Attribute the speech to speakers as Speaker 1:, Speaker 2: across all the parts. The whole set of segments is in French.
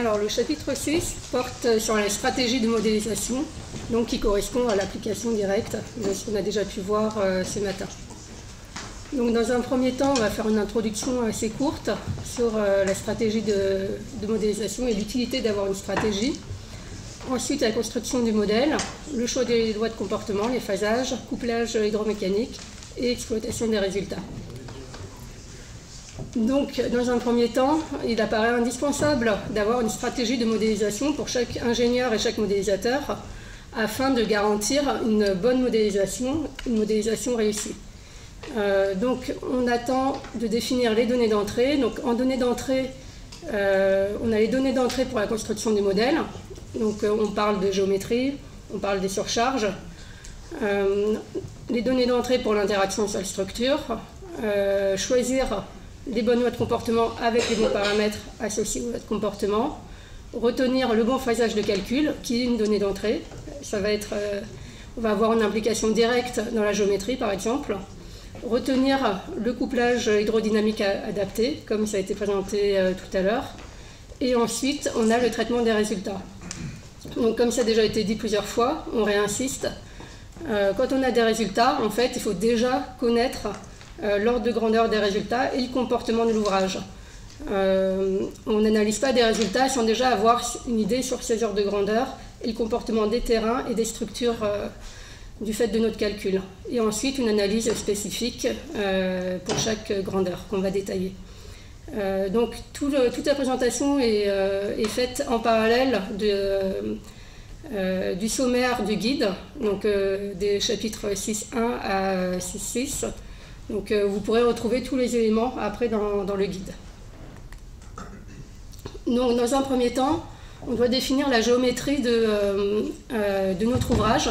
Speaker 1: Alors, le chapitre 6 porte sur la stratégie de modélisation, donc qui correspond à l'application directe de ce qu'on a déjà pu voir ce matin. Donc, dans un premier temps, on va faire une introduction assez courte sur la stratégie de modélisation et l'utilité d'avoir une stratégie. Ensuite, la construction du modèle, le choix des lois de comportement, les phasages, couplage hydromécanique et exploitation des résultats. Donc, dans un premier temps, il apparaît indispensable d'avoir une stratégie de modélisation pour chaque ingénieur et chaque modélisateur afin de garantir une bonne modélisation, une modélisation réussie. Donc, on attend de définir les données d'entrée. Donc, en données d'entrée, on a les données d'entrée pour la construction du modèle. Donc, on parle de géométrie, on parle des surcharges. Les données d'entrée pour l'interaction seule structure. Choisir les bonnes lois de comportement avec les bons paramètres associés aux lois de comportement, retenir le bon phasage de calcul, qui est une donnée d'entrée. Ça va être, on va avoir une implication directe dans la géométrie, par exemple. Retenir le couplage hydrodynamique adapté, comme ça a été présenté tout à l'heure. Et ensuite, on a le traitement des résultats. Donc, comme ça a déjà été dit plusieurs fois, on réinsiste. Quand on a des résultats, en fait, il faut déjà connaître l'ordre de grandeur des résultats et le comportement de l'ouvrage. On n'analyse pas des résultats sans déjà avoir une idée sur ces ordres de grandeur et le comportement des terrains et des structures du fait de notre calcul. Et ensuite, une analyse spécifique pour chaque grandeur qu'on va détailler. Donc, toute la présentation est faite en parallèle du sommaire du guide, donc des chapitres 6.1 à 6.6. Donc, vous pourrez retrouver tous les éléments après dans le guide. Donc, dans un premier temps, on doit définir la géométrie de notre ouvrage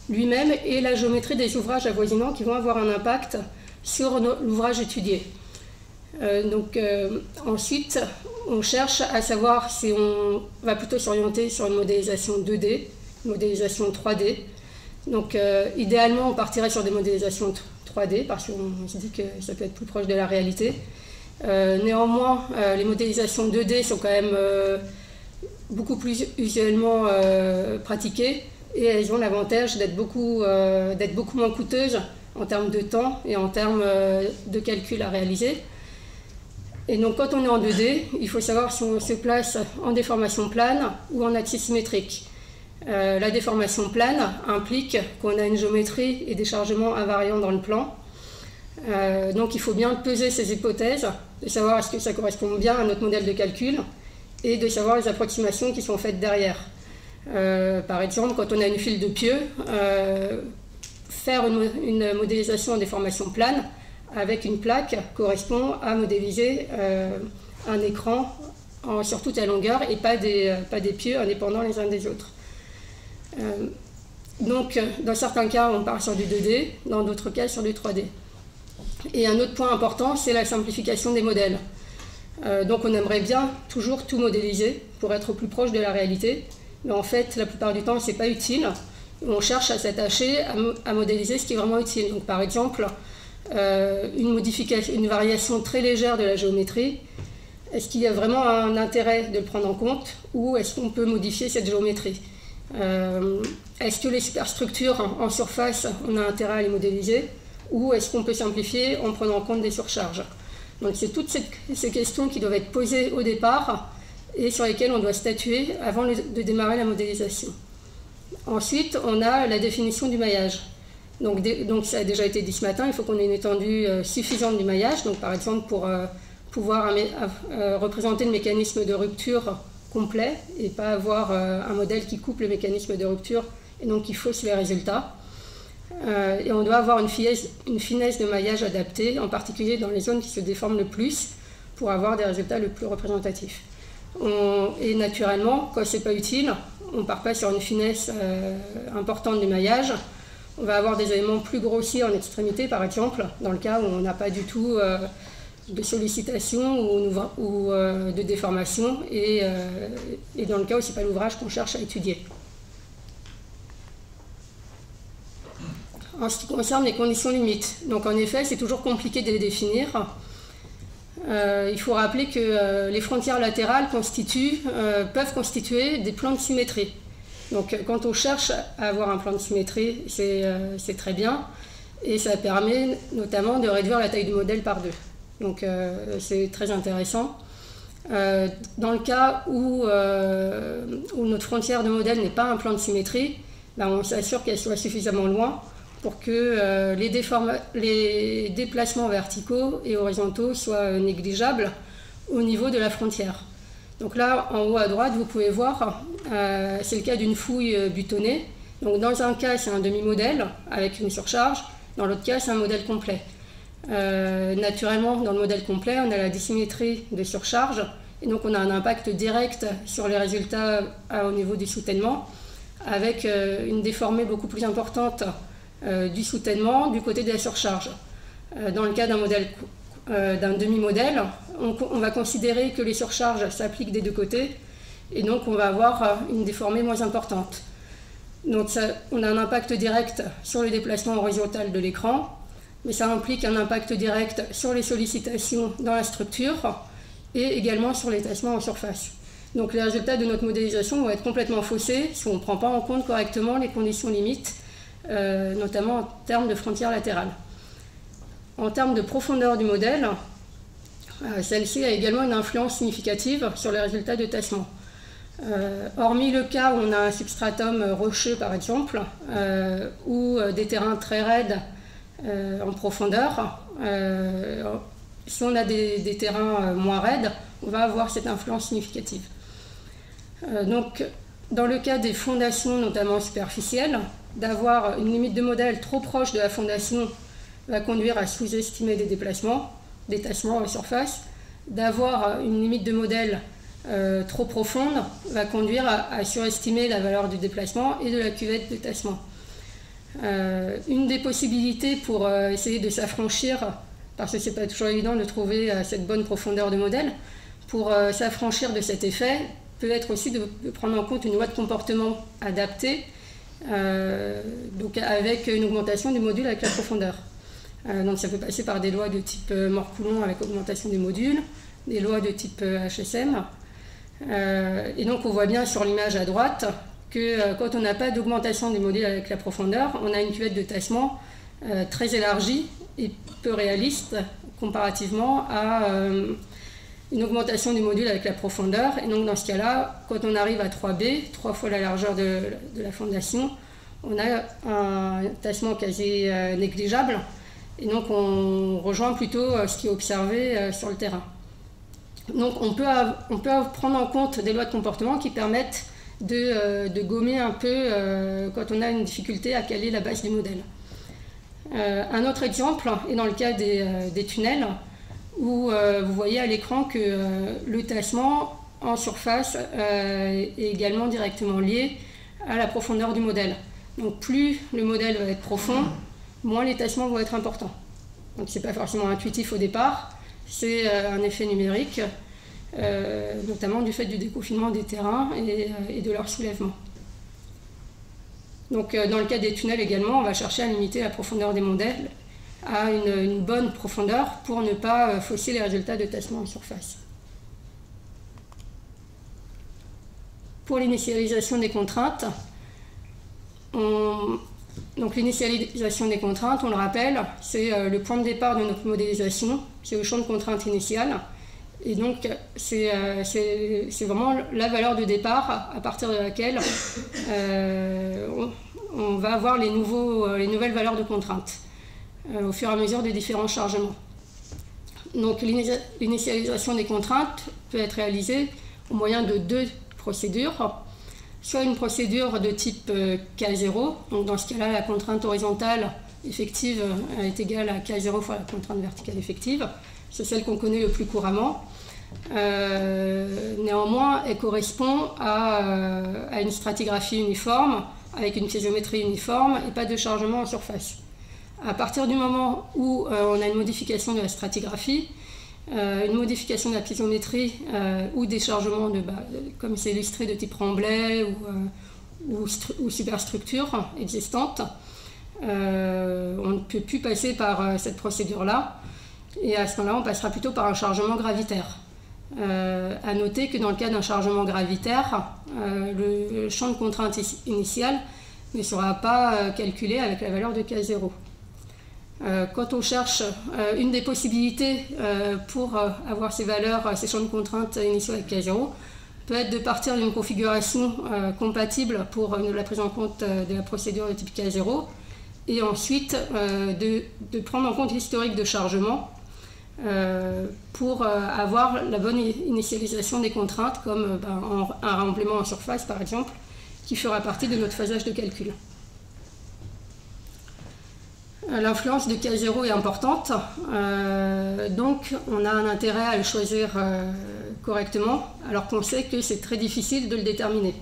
Speaker 1: lui-même et la géométrie des ouvrages avoisinants qui vont avoir un impact sur l'ouvrage étudié. Ensuite, on cherche à savoir si on va plutôt s'orienter sur une modélisation 2D, une modélisation 3D. Donc, idéalement, on partirait sur des modélisations 3D parce qu'on se dit que ça peut être plus proche de la réalité. Néanmoins, les modélisations 2D sont quand même beaucoup plus usuellement pratiquées et elles ont l'avantage d'être beaucoup moins coûteuses en termes de temps et en termes de calcul à réaliser. Et donc, quand on est en 2D, il faut savoir si on se place en déformation plane ou en axe symétrique. La déformation plane implique qu'on a une géométrie et des chargements invariants dans le plan. Donc, il faut bien peser ces hypothèses, de savoir est-ce que ça correspond bien à notre modèle de calcul et de savoir les approximations qui sont faites derrière. Par exemple, quand on a une file de pieux, faire une modélisation en déformation plane avec une plaque correspond à modéliser un écran sur toute la longueur et pas des pieux indépendants les uns des autres. Donc, dans certains cas, on part sur du 2D, dans d'autres cas, sur du 3D. Et un autre point important, c'est la simplification des modèles. Donc, on aimerait bien toujours tout modéliser pour être au plus proche de la réalité, mais en fait, la plupart du temps, ce n'est pas utile. On cherche à s'attacher à modéliser ce qui est vraiment utile. Donc, par exemple, une variation très légère de la géométrie, est-ce qu'il y a vraiment un intérêt de le prendre en compte ou est-ce qu'on peut modifier cette géométrie? Est-ce que les superstructures en surface, on a intérêt à les modéliser ou est-ce qu'on peut simplifier en prenant en compte des surcharges? Donc, c'est toutes ces questions qui doivent être posées au départ et sur lesquelles on doit statuer avant de démarrer la modélisation. Ensuite, on a la définition du maillage. Donc, ça a déjà été dit ce matin, il faut qu'on ait une étendue suffisante du maillage. Donc, par exemple, pour pouvoir représenter le mécanisme de rupture complet et pas avoir un modèle qui coupe le mécanisme de rupture et donc qui fausse les résultats. Et on doit avoir une finesse de maillage adaptée, en particulier dans les zones qui se déforment le plus, pour avoir des résultats le plus représentatifs. Et naturellement, quand ce n'est pas utile, on ne part pas sur une finesse importante du maillage. On va avoir des éléments plus grossiers en extrémité, par exemple, dans le cas où on n'a pas du tout de sollicitation ou de déformation, et dans le cas où ce n'est pas l'ouvrage qu'on cherche à étudier. En ce qui concerne les conditions limites, donc en effet, c'est toujours compliqué de les définir. il faut rappeler que les frontières latérales peuvent constituer des plans de symétrie. Donc quand on cherche à avoir un plan de symétrie, c'est très bien, et ça permet notamment de réduire la taille du modèle par 2. Donc c'est très intéressant. Dans le cas où notre frontière de modèle n'est pas un plan de symétrie, ben on s'assure qu'elle soit suffisamment loin pour que les déplacements verticaux et horizontaux soient négligeables au niveau de la frontière. Donc là, en haut à droite, vous pouvez voir, c'est le cas d'une fouille butonnée. Donc dans un cas, c'est un demi-modèle avec une surcharge, dans l'autre cas, c'est un modèle complet. Naturellement, dans le modèle complet, on a la dissymétrie de surcharge, et donc on a un impact direct sur les résultats au niveau du soutènement, avec une déformée beaucoup plus importante du soutènement du côté de la surcharge. Dans le cas d'un demi-modèle, on va considérer que les surcharges s'appliquent des deux côtés, et donc on va avoir une déformée moins importante. Donc on a un impact direct sur le déplacement horizontal de l'écran, mais ça implique un impact direct sur les sollicitations dans la structure et également sur les tassements en surface. Donc les résultats de notre modélisation vont être complètement faussés si on ne prend pas en compte correctement les conditions limites, notamment en termes de frontières latérales. En termes de profondeur du modèle, celle-ci a également une influence significative sur les résultats de tassement. Hormis le cas où on a un substratum rocheux par exemple, ou des terrains très raides en profondeur, si on a des terrains moins raides, on va avoir cette influence significative. Donc, dans le cas des fondations, notamment superficielles, d'avoir une limite de modèle trop proche de la fondation va conduire à sous-estimer des déplacements, des tassements en surface. D'avoir une limite de modèle trop profonde va conduire à surestimer la valeur du déplacement et de la cuvette de tassement. Une des possibilités pour essayer de s'affranchir, parce que ce n'est pas toujours évident de trouver cette bonne profondeur de modèle, pour s'affranchir de cet effet, peut être aussi de prendre en compte une loi de comportement adaptée, donc avec une augmentation du module avec la profondeur. Donc ça peut passer par des lois de type Moore-Coulomb avec augmentation des modules, des lois de type HSM. Et donc on voit bien sur l'image à droite que quand on n'a pas d'augmentation des modules avec la profondeur, on a une cuvette de tassement très élargie et peu réaliste comparativement à une augmentation du module avec la profondeur. Et donc dans ce cas-là, quand on arrive à 3B, 3 fois la largeur de la fondation, on a un tassement quasi négligeable. Et donc on rejoint plutôt ce qui est observé sur le terrain. Donc on peut prendre en compte des lois de comportement qui permettent de gommer un peu quand on a une difficulté à caler la base du modèle. Un autre exemple est dans le cas des tunnels, où vous voyez à l'écran que le tassement en surface est également directement lié à la profondeur du modèle. Donc plus le modèle va être profond, moins les tassements vont être importants. Donc ce n'est pas forcément intuitif au départ, c'est un effet numérique, notamment du fait du déconfinement des terrains et de leur soulèvement. Donc dans le cas des tunnels également, on va chercher à limiter la profondeur des modèles à une bonne profondeur pour ne pas fausser les résultats de tassement en surface. Pour l'initialisation des contraintes, donc l'initialisation des contraintes, on le rappelle, c'est le point de départ de notre modélisation, c'est le champ de contrainte initial. Et donc c'est vraiment la valeur de départ à partir de laquelle on va avoir les nouvelles valeurs de contraintes au fur et à mesure des différents chargements. Donc l'initialisation des contraintes peut être réalisée au moyen de 2 procédures. Soit une procédure de type K0, donc dans ce cas-là, la contrainte horizontale effective est égale à K0 fois la contrainte verticale effective. C'est celle qu'on connaît le plus couramment. Néanmoins, elle correspond à une stratigraphie uniforme, avec une piézométrie uniforme et pas de chargement en surface. À partir du moment où on a une modification de la stratigraphie, une modification de la piézométrie ou des chargements comme c'est illustré de type remblai ou superstructure existante, on ne peut plus passer par cette procédure-là. Et à ce moment-là, on passera plutôt par un chargement gravitaire. À noter que dans le cas d'un chargement gravitaire, le champ de contrainte initial ne sera pas calculé avec la valeur de K0. Quand on cherche, une des possibilités pour avoir ces valeurs, ces champs de contrainte initiaux avec K0, peut être de partir d'une configuration compatible pour la prise en compte de la procédure de type K0, et ensuite de prendre en compte l'historique de chargement pour avoir la bonne initialisation des contraintes, comme un remplement en surface par exemple, qui fera partie de notre phasage de calcul. L'influence de K0 est importante, donc on a un intérêt à le choisir correctement, alors qu'on sait que c'est très difficile de le déterminer,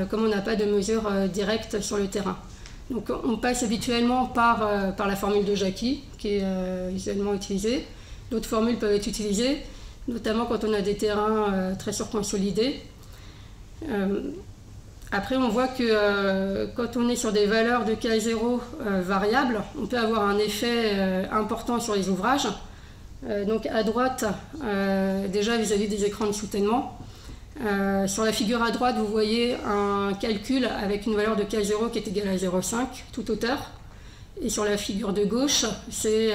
Speaker 1: comme on n'a pas de mesure directe sur le terrain. Donc on passe habituellement par la formule de Jacqui, qui est usuellement utilisée. D'autres formules peuvent être utilisées, notamment quand on a des terrains très surconsolidés. Après, on voit que quand on est sur des valeurs de K0 variables, on peut avoir un effet important sur les ouvrages. Donc à droite, déjà vis-à-vis des écrans de soutènement, sur la figure à droite, vous voyez un calcul avec une valeur de K0 qui est égale à 0,5, toute hauteur. Et sur la figure de gauche, c'est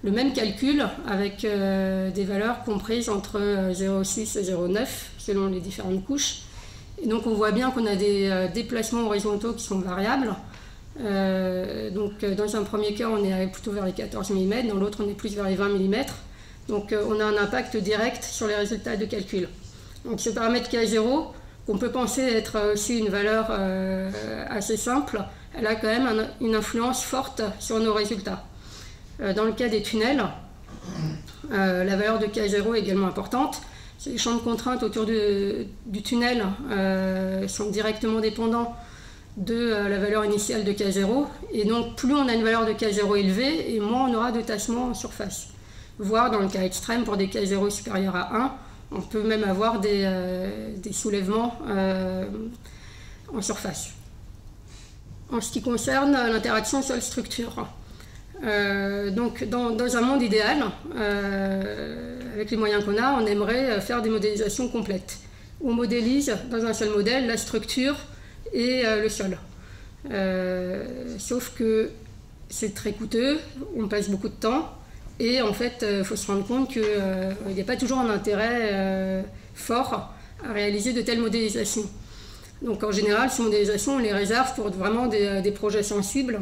Speaker 1: le même calcul avec des valeurs comprises entre 0,6 et 0,9 selon les différentes couches. Et donc on voit bien qu'on a des déplacements horizontaux qui sont variables. Donc dans un premier cas, on est plutôt vers les 14 mm, dans l'autre, on est plus vers les 20 mm. Donc on a un impact direct sur les résultats de calcul. Donc ce paramètre K0, qu'on peut penser être aussi une valeur assez simple, elle a quand même une influence forte sur nos résultats. Dans le cas des tunnels, la valeur de K0 est également importante. Les champs de contrainte autour du tunnel sont directement dépendants de la valeur initiale de K0. Et donc, plus on a une valeur de K0 élevée, et moins on aura de tassement en surface. Voire, dans le cas extrême, pour des K0 supérieurs à 1, on peut même avoir des soulèvements en surface. En ce qui concerne l'interaction sol-structure, donc dans un monde idéal, avec les moyens qu'on a, on aimerait faire des modélisations complètes. On modélise dans un seul modèle la structure et le sol. Sauf que c'est très coûteux, on passe beaucoup de temps, et en fait, il faut se rendre compte qu'il n'y a pas toujours un intérêt fort à réaliser de telles modélisations. Donc en général, ces modélisations, on les réserve pour vraiment des projets sensibles,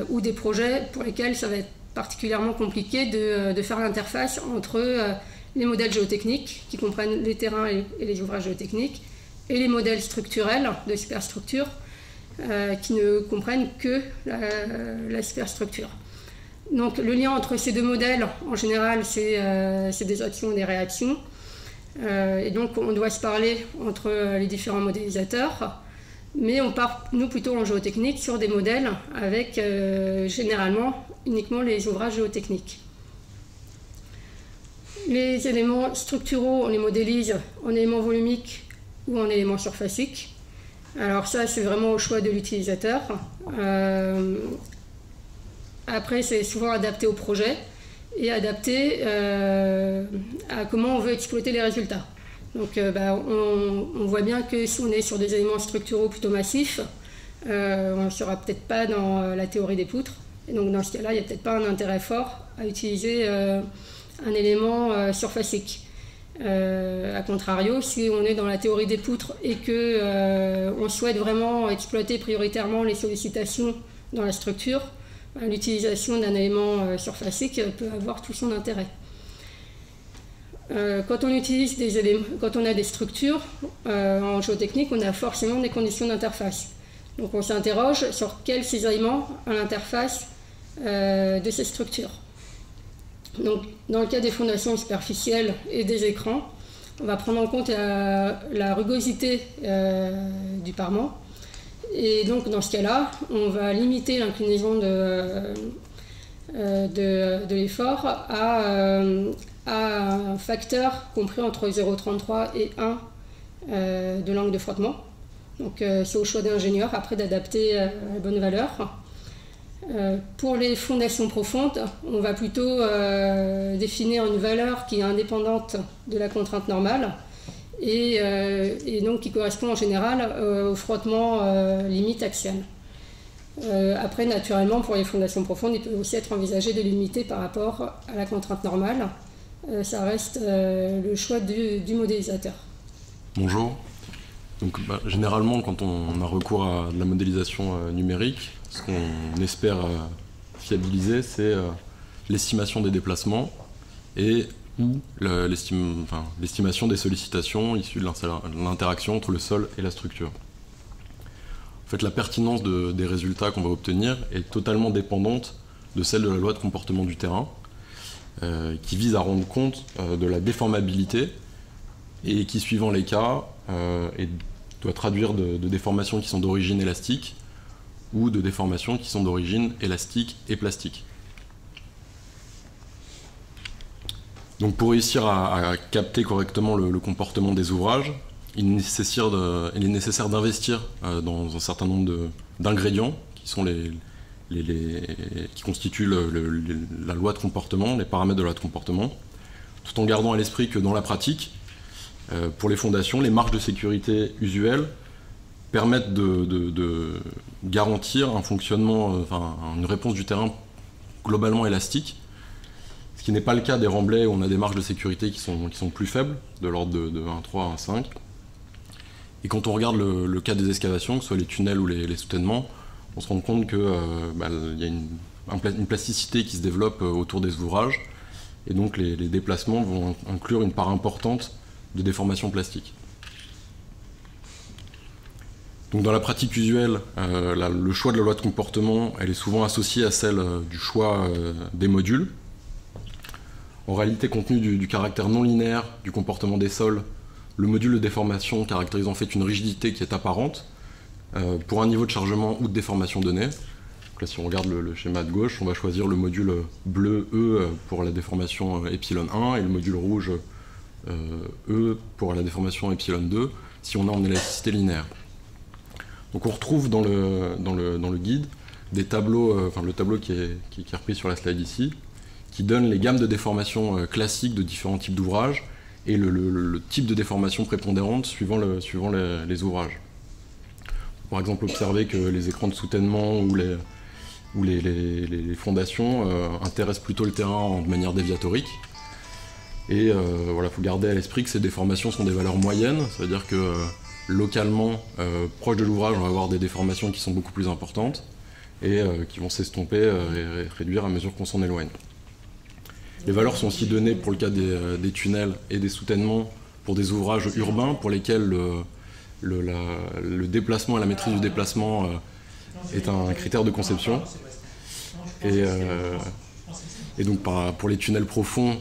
Speaker 1: ou des projets pour lesquels ça va être particulièrement compliqué de faire l'interface entre les modèles géotechniques, qui comprennent les terrains et les ouvrages géotechniques, et les modèles structurels de superstructure, qui ne comprennent que la superstructure. Donc le lien entre ces deux modèles, en général, c'est des actions et des réactions. Et donc on doit se parler entre les différents modélisateurs. Mais on part, nous, plutôt en géotechnique, sur des modèles avec généralement uniquement les ouvrages géotechniques. Les éléments structuraux, on les modélise en éléments volumiques ou en éléments surfaciques. Alors ça, c'est vraiment au choix de l'utilisateur. Après, c'est souvent adapté au projet et adapté à comment on veut exploiter les résultats. Donc on voit bien que si on est sur des éléments structuraux plutôt massifs, on ne sera peut-être pas dans la théorie des poutres. Et donc dans ce cas-là, il n'y a peut-être pas un intérêt fort à utiliser un élément surfacique. A contrario, si on est dans la théorie des poutres et qu'on souhaite vraiment exploiter prioritairement les sollicitations dans la structure, l'utilisation d'un élément surfacique peut avoir tout son intérêt. Quand on utilise des éléments, quand on a des structures en géotechnique, on a forcément des conditions d'interface. Donc on s'interroge sur quels cisaillements à l'interface de ces structures. Donc dans le cas des fondations superficielles et des écrans, on va prendre en compte la rugosité du parement. Et donc dans ce cas-là, on va limiter l'inclinaison de l'effort à un facteur compris entre 0,33 et 1 de l'angle de frottement. Donc c'est au choix de l'ingénieur après d'adapter la bonne valeur. Pour les fondations profondes, on va plutôt définir une valeur qui est indépendante de la contrainte normale et donc qui correspond en général au frottement limite axial. Après, naturellement, pour les fondations profondes, il peut aussi être envisagé de limiter par rapport à la contrainte normale. Ça reste le choix du modélisateur.
Speaker 2: Bonjour. Donc, généralement, quand on a recours à de la modélisation numérique, ce qu'on espère fiabiliser, c'est l'estimation des déplacements et ou l'estimation des sollicitations issues de l'interaction entre le sol et la structure. En fait, la pertinence des résultats qu'on va obtenir est totalement dépendante de celle de la loi de comportement du terrain, qui vise à rendre compte de la déformabilité et qui, suivant les cas, doit traduire de déformations qui sont d'origine élastique ou de déformations qui sont d'origine élastique et plastique. Donc pour réussir à capter correctement le comportement des ouvrages, il est nécessaire d'investir dans un certain nombre d'ingrédients qui sont qui constituent la loi de comportement, les paramètres de la loi de comportement, tout en gardant à l'esprit que dans la pratique, pour les fondations, les marges de sécurité usuelles permettent de garantir un fonctionnement, une réponse du terrain globalement élastique, ce qui n'est pas le cas des remblais où on a des marges de sécurité qui sont plus faibles, de l'ordre de 1,3 à 1,5. Et quand on regarde le cas des excavations, que ce soit les tunnels ou les soutènements, on se rend compte qu'il y a une plasticité qui se développe autour des ouvrages, et donc les déplacements vont inclure une part importante de déformation plastique. Donc dans la pratique usuelle, le choix de la loi de comportement, elle est souvent associée à celle du choix des modules. En réalité, compte tenu du caractère non linéaire du comportement des sols, le module de déformation caractérise en fait une rigidité qui est apparente pour un niveau de chargement ou de déformation donné. Donc là, si on regarde le schéma de gauche, on va choisir le module bleu E pour la déformation epsilon 1 et le module rouge E pour la déformation epsilon 2 si on est en élasticité linéaire. Donc on retrouve dans le guide des tableaux, le tableau qui est repris sur la slide ici, qui donne les gammes de déformation classiques de différents types d'ouvrages et le type de déformation prépondérante suivant les ouvrages. Par exemple, observer que les écrans de soutènement ou les fondations intéressent plutôt le terrain de manière déviatorique. Et il faut garder à l'esprit que ces déformations sont des valeurs moyennes, c'est-à-dire que localement, proche de l'ouvrage, on va avoir des déformations qui sont beaucoup plus importantes et qui vont s'estomper et réduire à mesure qu'on s'en éloigne. Les valeurs sont aussi données pour le cas des tunnels et des soutènements pour des ouvrages urbains pour lesquels le déplacement et la maîtrise du déplacement est un critère de conception. Et donc pour les tunnels profonds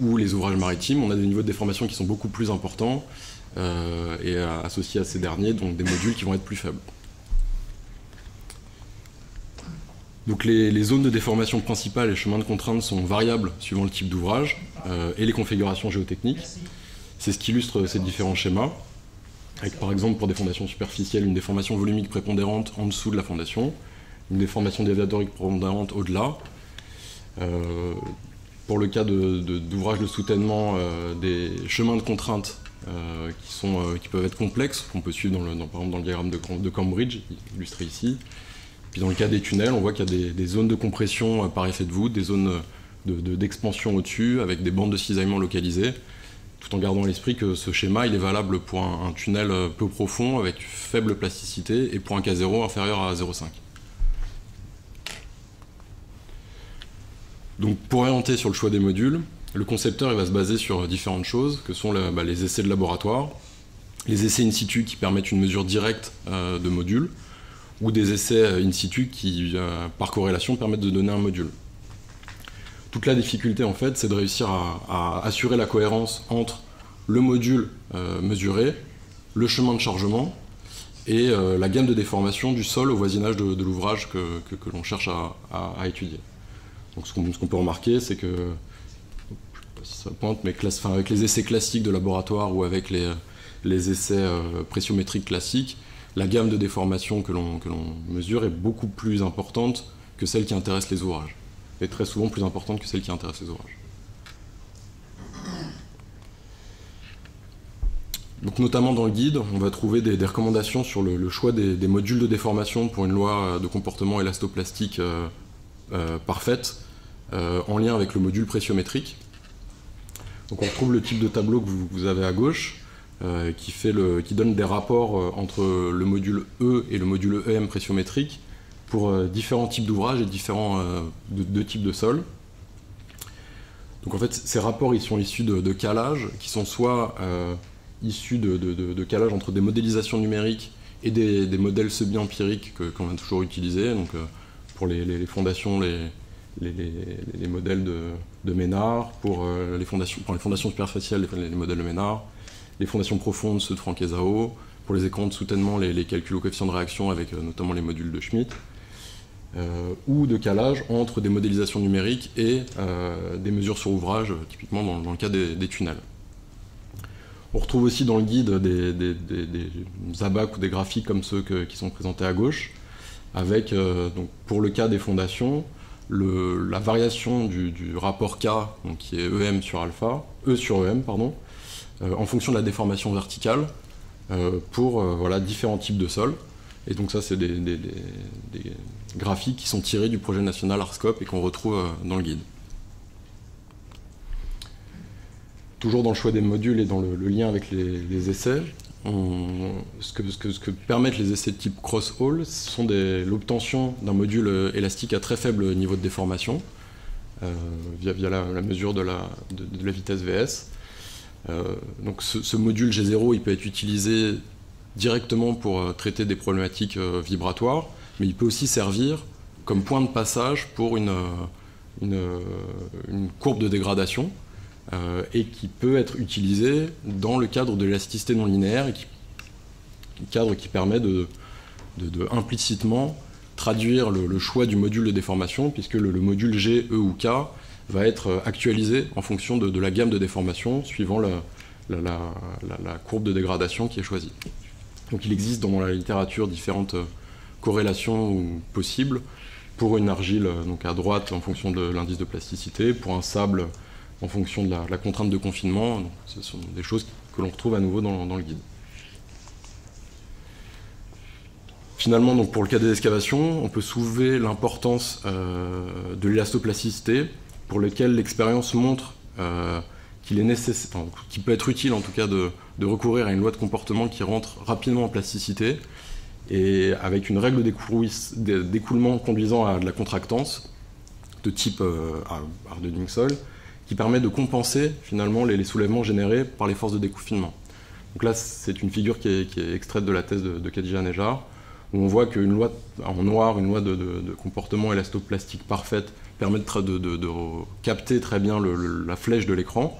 Speaker 2: ou les ouvrages maritimes, on a des niveaux de déformation qui sont beaucoup plus importants et associés à ces derniers, donc des modules qui vont être plus faibles. Donc les zones de déformation principales et chemins de contrainte sont variables suivant le type d'ouvrage et les configurations géotechniques. C'est ce qui illustre ces différents schémas, avec par exemple pour des fondations superficielles une déformation volumique prépondérante en dessous de la fondation, une déformation déviatorique prépondérante au-delà. Pour le cas d'ouvrages de soutènement, des chemins de contrainte qui peuvent être complexes, qu'on peut suivre par exemple dans le diagramme de Cambridge, illustré ici. Puis dans le cas des tunnels, on voit qu'il y a des zones de compression par effet de voûte, des zones d'expansion au-dessus, avec des bandes de cisaillement localisées, tout en gardant à l'esprit que ce schéma il est valable pour un tunnel peu profond, avec faible plasticité, et pour un K0 inférieur à 0,5. Donc pour orienter sur le choix des modules, le concepteur il va se baser sur différentes choses, que sont les essais de laboratoire, les essais in situ qui permettent une mesure directe de modules, ou des essais in situ qui, par corrélation, permettent de donner un module. Toute la difficulté, en fait, c'est de réussir à assurer la cohérence entre le module mesuré, le chemin de chargement et la gamme de déformation du sol au voisinage de l'ouvrage que l'on cherche à étudier. Donc ce qu'on peut remarquer, c'est que, je ne sais pas si ça pointe, mais avec les essais classiques de laboratoire ou avec les essais pressiométriques classiques, la gamme de déformation que l'on mesure est beaucoup plus importante que celle qui intéresse les ouvrages, et très souvent plus importante que celle qui intéresse les ouvrages. Donc notamment dans le guide, on va trouver des recommandations sur le choix des modules de déformation pour une loi de comportement élastoplastique parfaite, en lien avec le module pressiométrique. Donc on retrouve le type de tableau que vous avez à gauche, qui donne des rapports entre le module E et le module EM pressiométrique pour différents types d'ouvrages et différents deux types de sols. Donc en fait, ces rapports ils sont issus de calages qui sont soit issus de calages entre des modélisations numériques et des modèles semi-empiriques qu'on a toujours utilisés. Donc pour les fondations, les modèles de Ménard, pour les fondations superficielles, les modèles de Ménard, les fondations profondes, ceux de Franck et Zhao, pour les écrans de soutènement, les calculs au coefficient de réaction avec notamment les modules de Schmitt, ou de calage entre des modélisations numériques et des mesures sur ouvrage, typiquement dans le cas des tunnels. On retrouve aussi dans le guide des abacs ou des graphiques comme ceux qui sont présentés à gauche, avec, donc, pour le cas des fondations, la variation du rapport K, donc, qui est EM sur alpha, E sur EM, pardon, en fonction de la déformation verticale, pour voilà, différents types de sols. Et donc ça, c'est des graphiques qui sont tirés du projet national ARSCOP et qu'on retrouve dans le guide. Toujours dans le choix des modules et dans le lien avec les essais, ce que permettent les essais de type cross-haul, ce sont l'obtention d'un module élastique à très faible niveau de déformation, via la mesure de la vitesse VS. Donc ce module G0, il peut être utilisé directement pour traiter des problématiques vibratoires, mais il peut aussi servir comme point de passage pour une courbe de dégradation, et qui peut être utilisé dans le cadre de l'élasticité non linéaire, et cadre qui permet de implicitement traduire le choix du module de déformation, puisque le module G, E ou K va être actualisé en fonction de la gamme de déformation suivant la courbe de dégradation qui est choisie. Donc il existe dans la littérature différentes corrélations possibles pour une argile donc à droite en fonction de l'indice de plasticité, pour un sable en fonction de la contrainte de confinement. Donc, ce sont des choses que l'on retrouve à nouveau dans le guide. Finalement, donc, pour le cas des excavations, on peut soulever l'importance de l'élastoplasticité, pour lequel l'expérience montre qu'il peut être utile en tout cas de recourir à une loi de comportement qui rentre rapidement en plasticité, et avec une règle d'écoulement conduisant à de la contractance de type Hardening-Sol, qui permet de compenser finalement les soulèvements générés par les forces de déconfinement. Donc là, c'est une figure qui est extraite de la thèse de Khadija Nejar, où on voit qu'une loi en noir, une loi de comportement élastoplastique parfaite, permet de capter très bien la flèche de l'écran.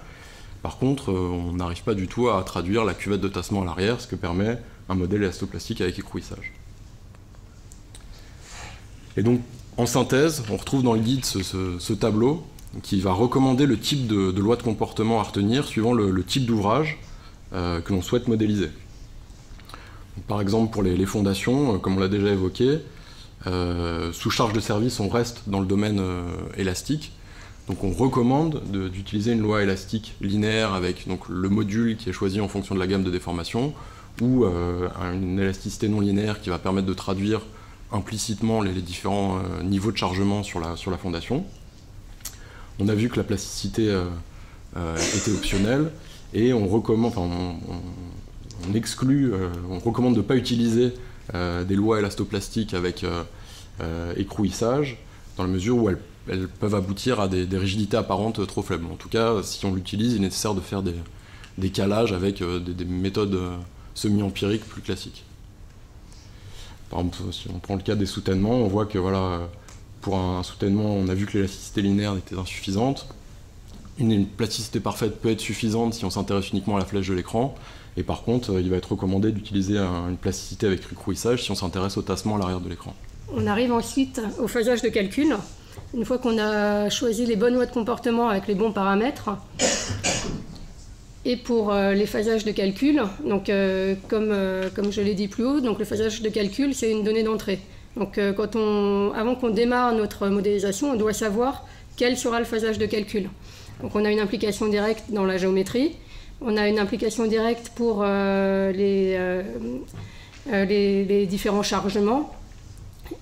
Speaker 2: Par contre, on n'arrive pas du tout à traduire la cuvette de tassement à l'arrière, ce que permet un modèle élastoplastique avec écrouissage. Et donc, en synthèse, on retrouve dans le guide ce tableau qui va recommander le type de loi de comportement à retenir suivant le type d'ouvrage que l'on souhaite modéliser. Donc, par exemple, pour les fondations, comme on l'a déjà évoqué, sous charge de service, on reste dans le domaine élastique. Donc on recommande d'utiliser une loi élastique linéaire avec donc, le module qui est choisi en fonction de la gamme de déformation, ou une élasticité non linéaire qui va permettre de traduire implicitement les différents niveaux de chargement sur la fondation. On a vu que la plasticité était optionnelle, et on recommande, on exclut, on recommande de ne pas utiliser des lois élastoplastiques avec écrouissage, dans la mesure où elles peuvent aboutir à des rigidités apparentes trop faibles. En tout cas, si on l'utilise, il est nécessaire de faire des calages avec des méthodes semi-empiriques plus classiques. Par exemple, si on prend le cas des soutènements, on voit que voilà, pour un soutènement, on a vu que l'élasticité linéaire était insuffisante. Une plasticité parfaite peut être suffisante si on s'intéresse uniquement à la flèche de l'écran, et par contre, il va être recommandé d'utiliser une plasticité avec écrouissage si on s'intéresse au tassement à l'arrière de l'écran.
Speaker 1: On arrive ensuite au phasage de calcul. Une fois qu'on a choisi les bonnes lois de comportement avec les bons paramètres, et pour les phasages de calcul, donc, comme je l'ai dit plus haut, donc le phasage de calcul, c'est une donnée d'entrée. Donc avant qu'on démarre notre modélisation, on doit savoir quel sera le phasage de calcul. Donc on a une implication directe dans la géométrie, on a une implication directe pour les différents chargements,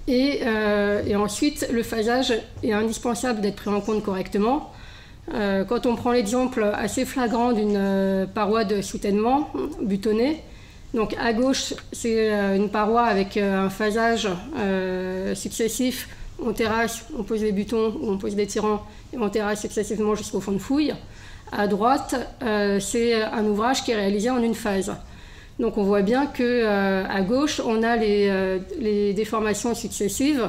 Speaker 1: et ensuite le phasage est indispensable d'être pris en compte correctement. Quand on prend l'exemple assez flagrant d'une paroi de soutènement butonnée, donc à gauche c'est une paroi avec un phasage successif, on terrasse, on pose des butons ou on pose des tirants et on terrasse successivement jusqu'au fond de fouille. À droite c'est un ouvrage qui est réalisé en une phase. Donc on voit bien qu'à gauche on a les déformations successives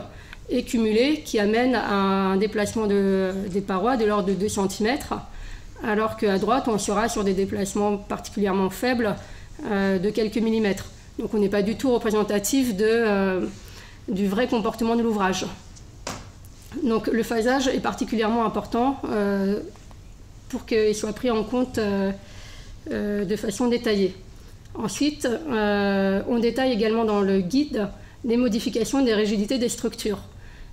Speaker 1: et cumulées qui amènent à un déplacement des parois de l'ordre de 2 cm, alors qu'à droite on sera sur des déplacements particulièrement faibles de quelques millimètres. Donc on n'est pas du tout représentatif du vrai comportement de l'ouvrage. Donc le phasage est particulièrement important pour qu'il soit pris en compte de façon détaillée. Ensuite, on détaille également dans le guide les modifications des rigidités des structures.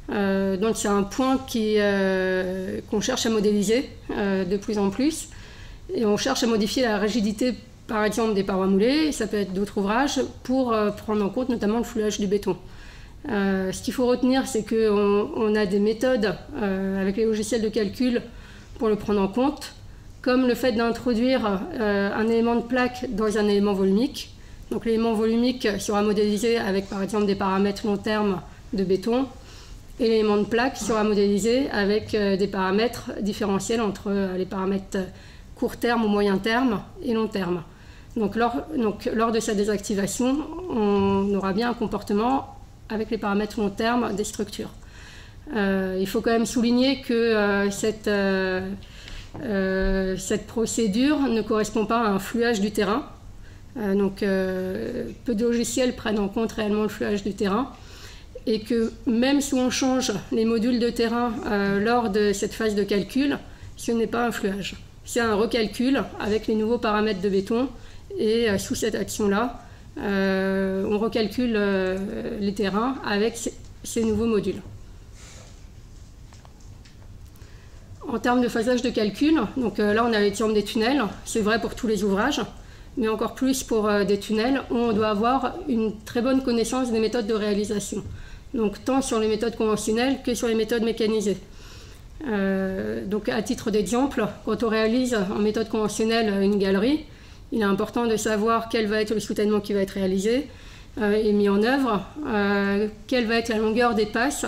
Speaker 1: Donc c'est un point qu'on cherche à modéliser de plus en plus. Et on cherche à modifier la rigidité, par exemple, des parois moulées, ça peut être d'autres ouvrages, pour prendre en compte notamment le fouillage du béton. Ce qu'il faut retenir, c'est qu'on a des méthodes avec les logiciels de calcul pour le prendre en compte, comme le fait d'introduire un élément de plaque dans un élément volumique. Donc l'élément volumique sera modélisé avec par exemple des paramètres long terme de béton, et l'élément de plaque sera modélisé avec des paramètres différentiels entre les paramètres court terme ou moyen terme et long terme. Donc lors de sa désactivation, on aura bien un comportement avec les paramètres long terme des structures. Il faut quand même souligner que cette procédure ne correspond pas à un fluage du terrain. Peu de logiciels prennent en compte réellement le fluage du terrain, et que même si on change les modules de terrain lors de cette phase de calcul, ce n'est pas un fluage. C'est un recalcul avec les nouveaux paramètres de béton, et sous cette action-là, on recalcule les terrains avec ces nouveaux modules. En termes de phasage de calcul, donc là on a l'exemple des tunnels, c'est vrai pour tous les ouvrages, mais encore plus pour des tunnels où on doit avoir une très bonne connaissance des méthodes de réalisation. Donc tant sur les méthodes conventionnelles que sur les méthodes mécanisées. Donc à titre d'exemple, quand on réalise en méthode conventionnelle une galerie, il est important de savoir quel va être le soutènement qui va être réalisé et mis en œuvre, quelle va être la longueur des passes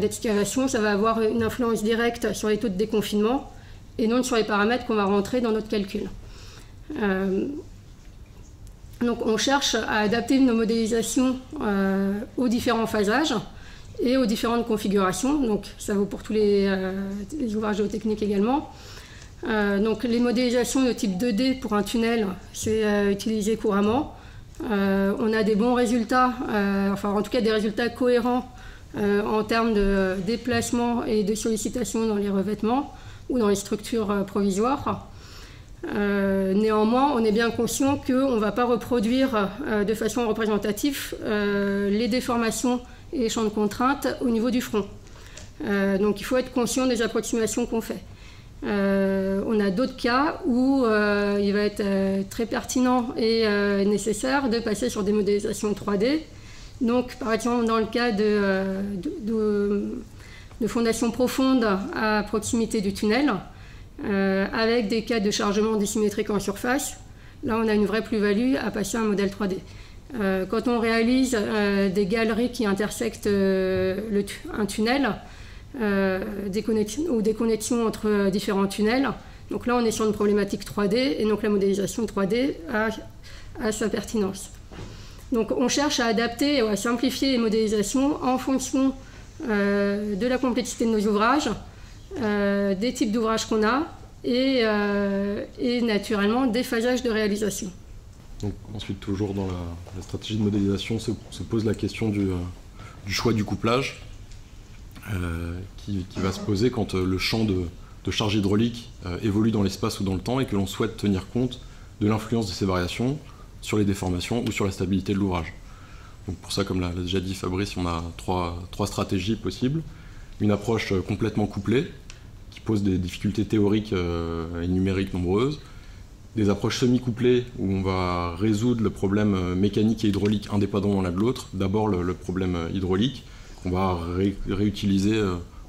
Speaker 1: d'excavation. Ça va avoir une influence directe sur les taux de déconfinement et non sur les paramètres qu'on va rentrer dans notre calcul. Donc on cherche à adapter nos modélisations aux différents phasages et aux différentes configurations. Donc ça vaut pour tous les ouvrages géotechniques également. Donc les modélisations de type 2D pour un tunnel, c'est utilisé couramment. On a des bons résultats, enfin en tout cas des résultats cohérents en termes de déplacement et de sollicitation dans les revêtements ou dans les structures provisoires. Néanmoins, on est bien conscient qu'on ne va pas reproduire de façon représentative les déformations et les champs de contrainte au niveau du front. Donc il faut être conscient des approximations qu'on fait. On a d'autres cas où il va être très pertinent et nécessaire de passer sur des modélisations 3D. Donc par exemple dans le cas de fondations profondes à proximité du tunnel, avec des cas de chargement dissymétrique en surface, là on a une vraie plus-value à passer à un modèle 3D. Quand on réalise des galeries qui intersectent un tunnel, des connexions entre différents tunnels, donc là on est sur une problématique 3D, et donc la modélisation 3D a sa pertinence. Donc on cherche à adapter ou à simplifier les modélisations en fonction de la complexité de nos ouvrages, des types d'ouvrages qu'on a et naturellement des phasages de réalisation.
Speaker 2: Donc, ensuite, toujours dans la stratégie de modélisation, se pose la question du choix du couplage qui va se poser quand le champ de charge hydraulique évolue dans l'espace ou dans le temps et que l'on souhaite tenir compte de l'influence de ces variations sur les déformations ou sur la stabilité de l'ouvrage. Donc pour ça, comme l'a déjà dit Fabrice, on a trois stratégies possibles. Une approche complètement couplée, qui pose des difficultés théoriques et numériques nombreuses. Des approches semi-couplées, où on va résoudre le problème mécanique et hydraulique indépendamment l'un de l'autre. D'abord le problème hydraulique, qu'on va réutiliser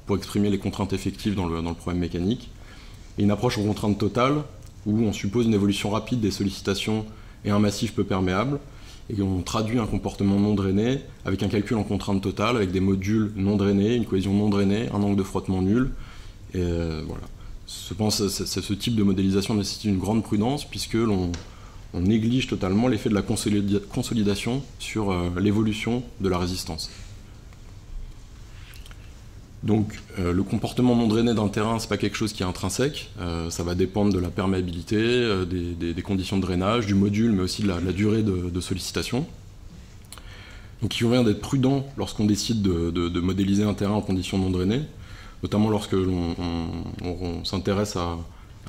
Speaker 2: pour exprimer les contraintes effectives dans le problème mécanique. Et une approche aux contraintes totales, où on suppose une évolution rapide des sollicitations et un massif peu perméable, et on traduit un comportement non drainé avec un calcul en contrainte totale, avec des modules non drainés, une cohésion non drainée, un angle de frottement nul. Et voilà. Ce type de modélisation nécessite une grande prudence, puisque l'on néglige totalement l'effet de la consolidation sur l'évolution de la résistance. Donc le comportement non drainé d'un terrain, c'est pas quelque chose qui est intrinsèque, ça va dépendre de la perméabilité, des conditions de drainage, du module, mais aussi de la durée de sollicitation. Donc il convient d'être prudent lorsqu'on décide de modéliser un terrain en conditions non drainées, notamment lorsque on s'intéresse à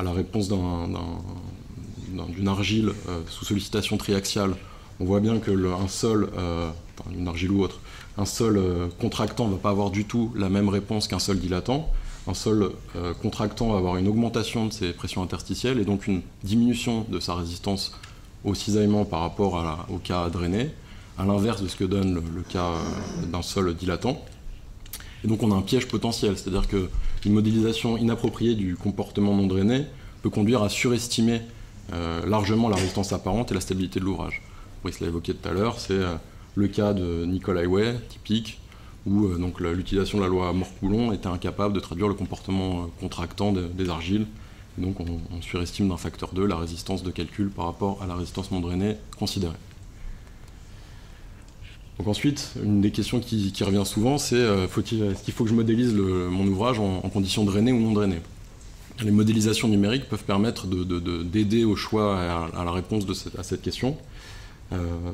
Speaker 2: la réponse d'une argile sous sollicitation triaxiale. On voit bien que un sol, une argile ou autre, un sol contractant ne va pas avoir du tout la même réponse qu'un sol dilatant. Un sol contractant va avoir une augmentation de ses pressions interstitielles et donc une diminution de sa résistance au cisaillement par rapport au cas drainé, à l'inverse de ce que donne le cas d'un sol dilatant. Et donc on a un piège potentiel, c'est-à-dire qu'une modélisation inappropriée du comportement non drainé peut conduire à surestimer largement la résistance apparente et la stabilité de l'ouvrage. Brice l'a évoqué tout à l'heure, c'est le cas de Nicole Highway, typique, où l'utilisation de la loi Moore-Coulomb était incapable de traduire le comportement contractant des argiles. Et donc on surestime d'un facteur 2 la résistance de calcul par rapport à la résistance non drainée considérée. Donc ensuite, une des questions qui revient souvent, c'est est-ce qu'il faut que je modélise mon ouvrage en conditions drainées ou non drainées? Les modélisations numériques peuvent permettre d'aider au choix à la réponse à cette question.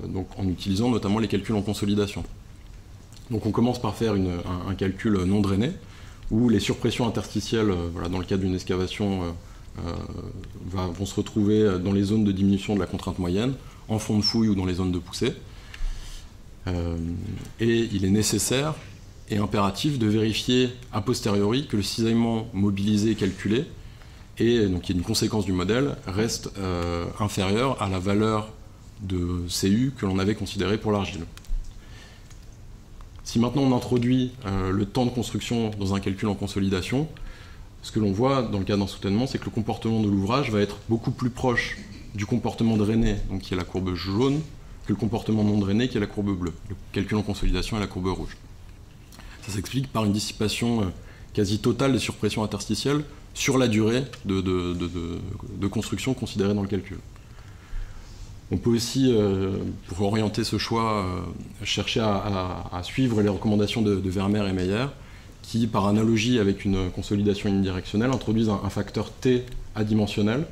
Speaker 2: Donc en utilisant notamment les calculs en consolidation. Donc on commence par faire un calcul non drainé, où les surpressions interstitielles, dans le cadre d'une excavation, vont se retrouver dans les zones de diminution de la contrainte moyenne, en fond de fouille ou dans les zones de poussée. Et il est nécessaire et impératif de vérifier a posteriori que le cisaillement mobilisé et calculé, et donc qui est une conséquence du modèle, reste inférieur à la valeur de CU que l'on avait considéré pour l'argile. Si maintenant on introduit le temps de construction dans un calcul en consolidation, ce que l'on voit dans le cas d'un soutènement, c'est que le comportement de l'ouvrage va être beaucoup plus proche du comportement drainé, donc qui est la courbe jaune, que le comportement non drainé, qui est la courbe bleue. Le calcul en consolidation est la courbe rouge. Ça s'explique par une dissipation quasi totale des surpressions interstitielles sur la durée de construction considérée dans le calcul. On peut aussi, pour orienter ce choix, chercher à suivre les recommandations de Vermeer et Meyer, qui, par analogie avec une consolidation unidirectionnelle, introduisent un facteur T adimensionnel,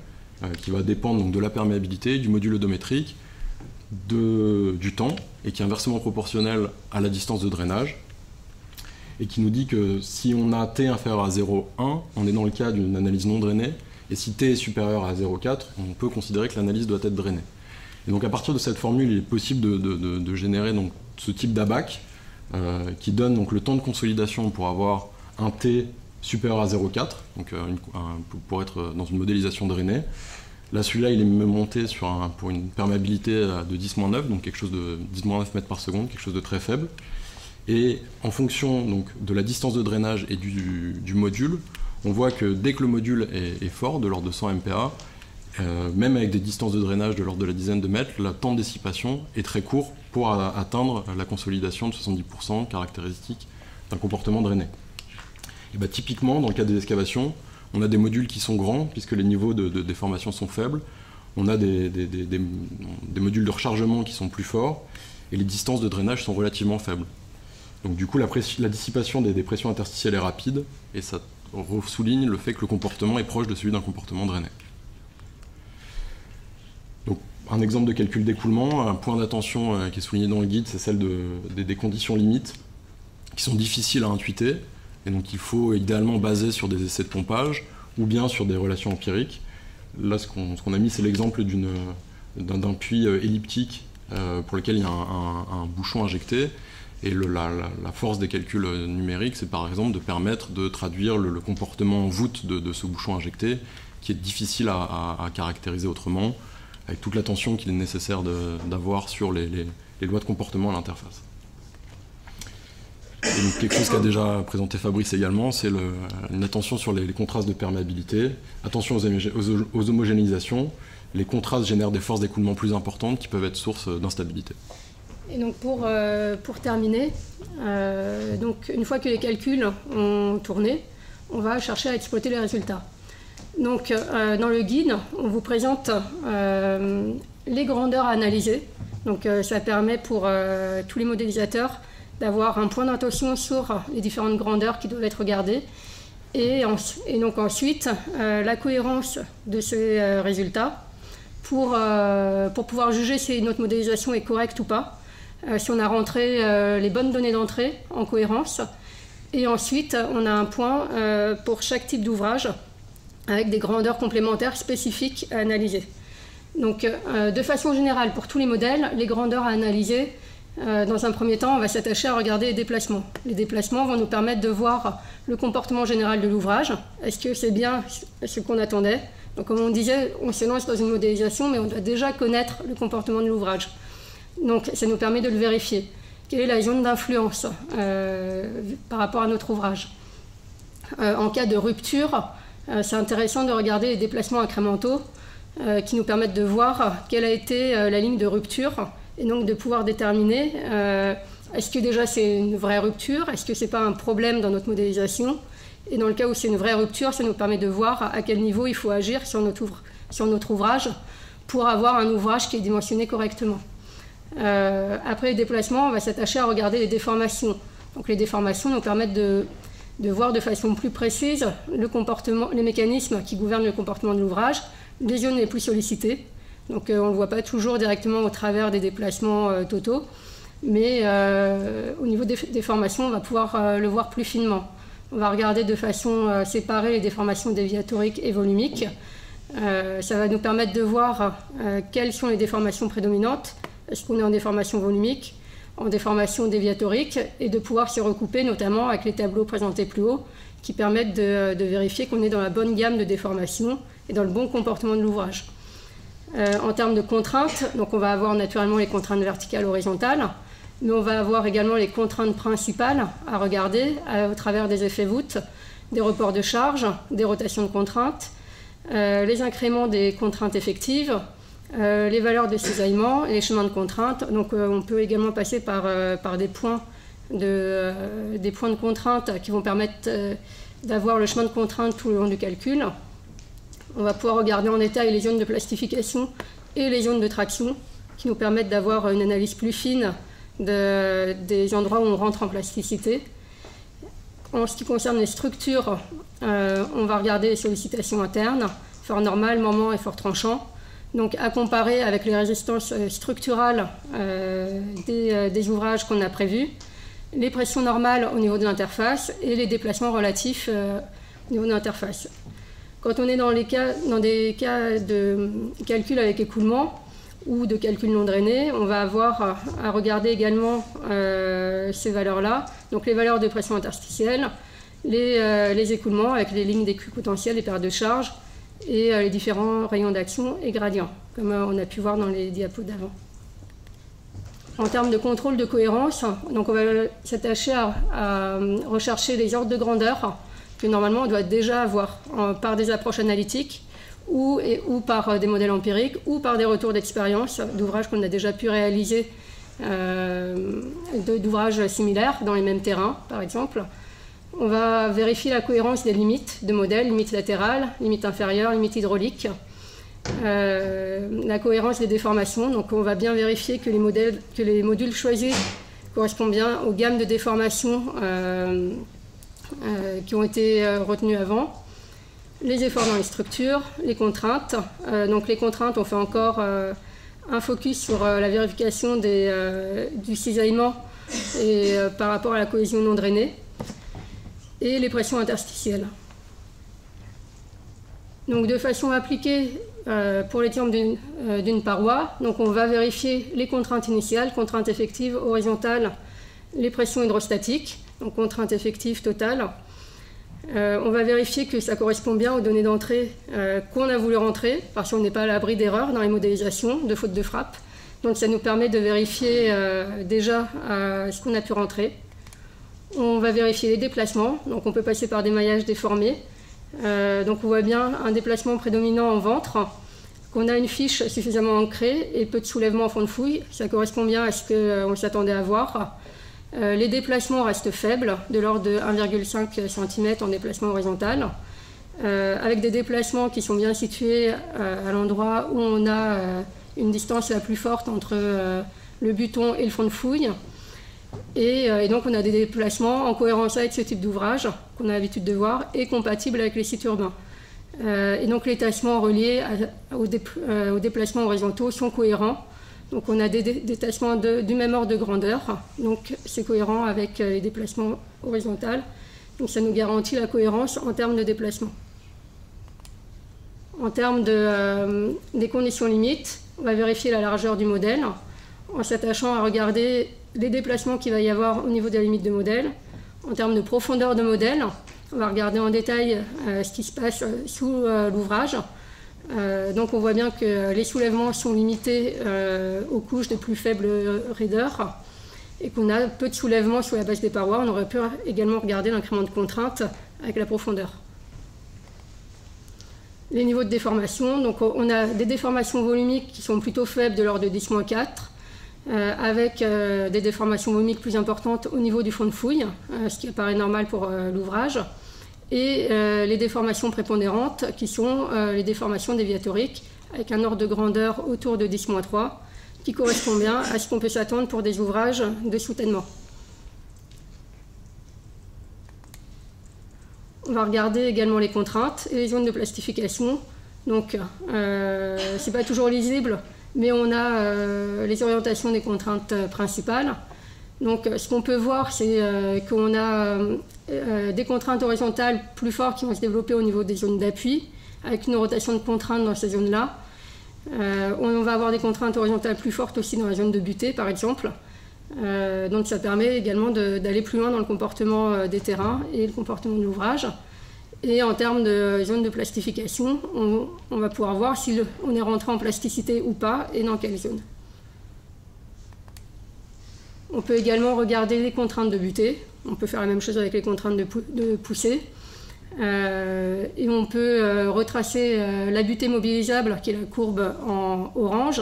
Speaker 2: qui va dépendre donc de la perméabilité, du module odométrique, du temps, et qui est inversement proportionnel à la distance de drainage, et qui nous dit que si on a T inférieur à 0,1, on est dans le cas d'une analyse non drainée, et si T est supérieur à 0,4, on peut considérer que l'analyse doit être drainée. Et donc à partir de cette formule, il est possible de générer donc ce type d'ABAC qui donne donc le temps de consolidation pour avoir un T supérieur à 0,4, donc pour être dans une modélisation drainée. Là, celui-là, il est monté pour une perméabilité de 10-9, donc quelque chose de 10-9 mètres par seconde, quelque chose de très faible. Et en fonction donc, de la distance de drainage et du module, on voit que dès que le module est fort, de l'ordre de 100 MPa, même avec des distances de drainage de l'ordre de la dizaine de mètres, le temps de dissipation est très court pour atteindre la consolidation de 70% caractéristique d'un comportement drainé. Et bah, typiquement, dans le cas des excavations, on a des modules qui sont grands, puisque les niveaux de déformation sont faibles. On a des modules de rechargement qui sont plus forts, et les distances de drainage sont relativement faibles. Donc du coup, la dissipation des pressions interstitielles est rapide, et ça souligne le fait que le comportement est proche de celui d'un comportement drainé. Donc, un exemple de calcul d'écoulement, un point d'attention qui est souligné dans le guide, c'est celle des conditions limites, qui sont difficiles à intuiter, et donc il faut idéalement baser sur des essais de pompage, ou bien sur des relations empiriques. Là, ce qu'on a mis, c'est l'exemple d'un puits elliptique pour lesquels il y a un bouchon injecté. Et la force des calculs numériques, c'est par exemple de permettre de traduire le comportement en voûte de ce bouchon injecté, qui est difficile à caractériser autrement, avec toute l'attention qu'il est nécessaire d'avoir sur les lois de comportement à l'interface. Et donc, quelque chose qu'a déjà présenté Fabrice également, c'est une attention sur les contrastes de perméabilité, attention aux homogénéisations. Les contrastes génèrent des forces d'écoulement plus importantes qui peuvent être source d'instabilité.
Speaker 1: Et donc pour terminer, donc une fois que les calculs ont tourné, on va chercher à exploiter les résultats. Donc dans le guide, on vous présente les grandeurs à analyser. Donc ça permet pour tous les modélisateurs d'avoir un point d'attention sur les différentes grandeurs qui doivent être regardées. Et donc ensuite, la cohérence de ces résultats pour pouvoir juger si notre modélisation est correcte ou pas. Si on a rentré les bonnes données d'entrée en cohérence. Et ensuite, on a un point pour chaque type d'ouvrage avec des grandeurs complémentaires spécifiques à analyser. Donc, de façon générale, pour tous les modèles, les grandeurs à analyser, dans un premier temps, on va s'attacher à regarder les déplacements. Les déplacements vont nous permettre de voir le comportement général de l'ouvrage. Est-ce que c'est bien ce qu'on attendait? Donc, comme on disait, on se lance dans une modélisation, mais on doit déjà connaître le comportement de l'ouvrage. Donc ça nous permet de le vérifier. Quelle est la zone d'influence par rapport à notre ouvrage? En cas de rupture, c'est intéressant de regarder les déplacements incrémentaux qui nous permettent de voir quelle a été la ligne de rupture et donc de pouvoir déterminer est-ce que déjà c'est une vraie rupture, est-ce que c'est pas un problème dans notre modélisation, et dans le cas où c'est une vraie rupture, ça nous permet de voir à quel niveau il faut agir sur notre ouvrage pour avoir un ouvrage qui est dimensionné correctement. Après les déplacements, on va s'attacher à regarder les déformations. Donc les déformations nous permettent de voir de façon plus précise les mécanismes qui gouvernent le comportement de l'ouvrage, les zones les plus sollicitées. Donc on ne le voit pas toujours directement au travers des déplacements totaux, mais au niveau des déformations, on va pouvoir le voir plus finement. On va regarder de façon séparée les déformations déviatoriques et volumiques. Ça va nous permettre de voir quelles sont les déformations prédominantes. Est-ce qu'on est en déformation volumique, en déformation déviatorique, et de pouvoir se recouper notamment avec les tableaux présentés plus haut qui permettent de vérifier qu'on est dans la bonne gamme de déformation et dans le bon comportement de l'ouvrage. En termes de contraintes, donc on va avoir naturellement les contraintes verticales horizontales, mais on va avoir également les contraintes principales à regarder au travers des effets voûte, des reports de charge, des rotations de contraintes, les incréments des contraintes effectives, les valeurs de cisaillement et les chemins de contrainte. Donc on peut également passer par des points de contrainte qui vont permettre d'avoir le chemin de contrainte tout le long du calcul. On va pouvoir regarder en détail les zones de plastification et les zones de traction qui nous permettent d'avoir une analyse plus fine des endroits où on rentre en plasticité. En ce qui concerne les structures, on va regarder les sollicitations internes, fort normal, moment et fort tranchant. Donc à comparer avec les résistances structurales des ouvrages qu'on a prévus, les pressions normales au niveau de l'interface et les déplacements relatifs au niveau de l'interface. Quand on est dans des cas de calcul avec écoulement ou de calcul non drainé, on va avoir à regarder également ces valeurs-là, donc les valeurs de pression interstitielle, les écoulements avec les lignes d'équipotentiel, les paires de charge, et les différents rayons d'action et gradients, comme on a pu voir dans les diapos d'avant. En termes de contrôle de cohérence, donc on va s'attacher à rechercher les ordres de grandeur que normalement on doit déjà avoir par des approches analytiques ou par des modèles empiriques ou par des retours d'expérience d'ouvrages qu'on a déjà pu réaliser, d'ouvrages similaires dans les mêmes terrains par exemple. On va vérifier la cohérence des limites de modèles, limites latérales, limites inférieures, limites hydrauliques. La cohérence des déformations, donc on va bien vérifier que les modules choisis correspondent bien aux gammes de déformations qui ont été retenues avant. Les efforts dans les structures, les contraintes. Donc les contraintes, on fait encore un focus sur la vérification du cisaillement et par rapport à la cohésion non drainée. Et les pressions interstitielles. Donc de façon appliquée, pour les diamètres d'une paroi, donc on va vérifier les contraintes initiales, contraintes effectives, horizontales, les pressions hydrostatiques, donc contraintes effectives totales. On va vérifier que ça correspond bien aux données d'entrée qu'on a voulu rentrer, parce qu'on n'est pas à l'abri d'erreurs dans les modélisations, de fautes de frappe. Donc ça nous permet de vérifier déjà ce qu'on a pu rentrer. On va vérifier les déplacements, donc on peut passer par des maillages déformés. Donc on voit bien un déplacement prédominant en ventre, qu'on a une fiche suffisamment ancrée et peu de soulèvement en fond de fouille. Ça correspond bien à ce qu'on s'attendait à voir. Les déplacements restent faibles, de l'ordre de 1,5 cm en déplacement horizontal, avec des déplacements qui sont bien situés à l'endroit où on a une distance la plus forte entre le buton et le fond de fouille. Et donc on a des déplacements en cohérence avec ce type d'ouvrage qu'on a l'habitude de voir et compatibles avec les sites urbains. Et donc les tassements reliés aux déplacements horizontaux sont cohérents. Donc on a des tassements du même ordre de grandeur, donc c'est cohérent avec les déplacements horizontaux. Donc ça nous garantit la cohérence en termes de déplacement. En termes des conditions limites, on va vérifier la largeur du modèle en s'attachant à regarder les déplacements qu'il va y avoir au niveau des limites de modèle. En termes de profondeur de modèle, on va regarder en détail ce qui se passe sous l'ouvrage. Donc on voit bien que les soulèvements sont limités aux couches de plus faible raideur et qu'on a peu de soulèvements sur la base des parois. On aurait pu également regarder l'incrément de contrainte avec la profondeur. Les niveaux de déformation, donc on a des déformations volumiques qui sont plutôt faibles de l'ordre de 10-4, avec des déformations volumiques plus importantes au niveau du fond de fouille, ce qui apparaît normal pour l'ouvrage. Et les déformations prépondérantes qui sont les déformations déviatoriques avec un ordre de grandeur autour de 10-3 qui correspond bien à ce qu'on peut s'attendre pour des ouvrages de soutènement. On va regarder également les contraintes et les zones de plastification. Donc c'est pas toujours lisible, mais on a les orientations des contraintes principales. Donc ce qu'on peut voir, c'est qu'on a des contraintes horizontales plus fortes qui vont se développer au niveau des zones d'appui, avec une rotation de contraintes dans ces zones-là. On va avoir des contraintes horizontales plus fortes aussi dans la zone de butée, par exemple. Donc ça permet également d'aller plus loin dans le comportement des terrains et le comportement de l'ouvrage. Et en termes de zone de plastification, on va pouvoir voir si on est rentré en plasticité ou pas et dans quelle zone. On peut également regarder les contraintes de butée. On peut faire la même chose avec les contraintes de poussée. Et on peut retracer la butée mobilisable, qui est la courbe en orange,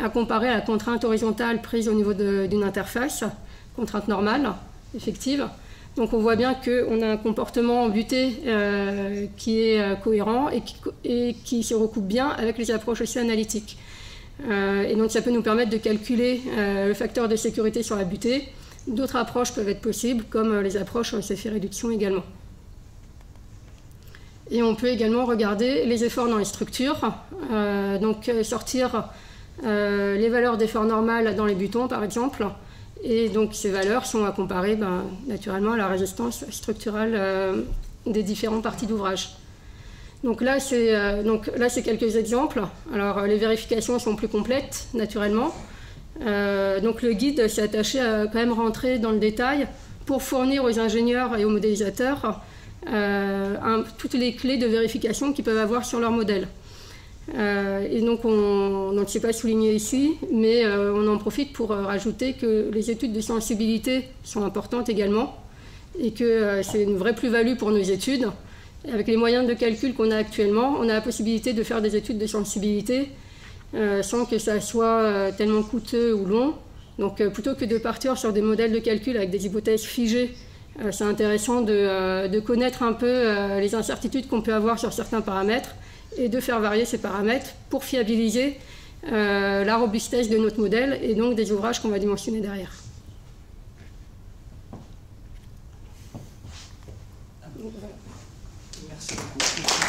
Speaker 1: à comparer à la contrainte horizontale prise au niveau d'une interface, contrainte normale, effective. Donc on voit bien qu'on a un comportement en butée qui est cohérent et qui se recoupe bien avec les approches aussi analytiques. Et donc ça peut nous permettre de calculer le facteur de sécurité sur la butée. D'autres approches peuvent être possibles, comme les approches en CFI réduction également. Et on peut également regarder les efforts dans les structures, donc sortir les valeurs d'effort normal dans les butons par exemple, et donc ces valeurs sont à comparer naturellement à la résistance structurale des différentes parties d'ouvrage. Donc là c'est quelques exemples. Alors les vérifications sont plus complètes naturellement. Donc le guide s'est attaché à quand même rentrer dans le détail pour fournir aux ingénieurs et aux modélisateurs toutes les clés de vérification qu'ils peuvent avoir sur leur modèle. Et donc c'est pas souligné ici, mais on en profite pour rajouter que les études de sensibilité sont importantes également et que c'est une vraie plus-value pour nos études. Avec les moyens de calcul qu'on a actuellement, on a la possibilité de faire des études de sensibilité sans que ça soit tellement coûteux ou long. Donc plutôt que de partir sur des modèles de calcul avec des hypothèses figées, c'est intéressant de connaître un peu les incertitudes qu'on peut avoir sur certains paramètres et de faire varier ces paramètres pour fiabiliser la robustesse de notre modèle et donc des ouvrages qu'on va dimensionner derrière.
Speaker 3: Merci beaucoup.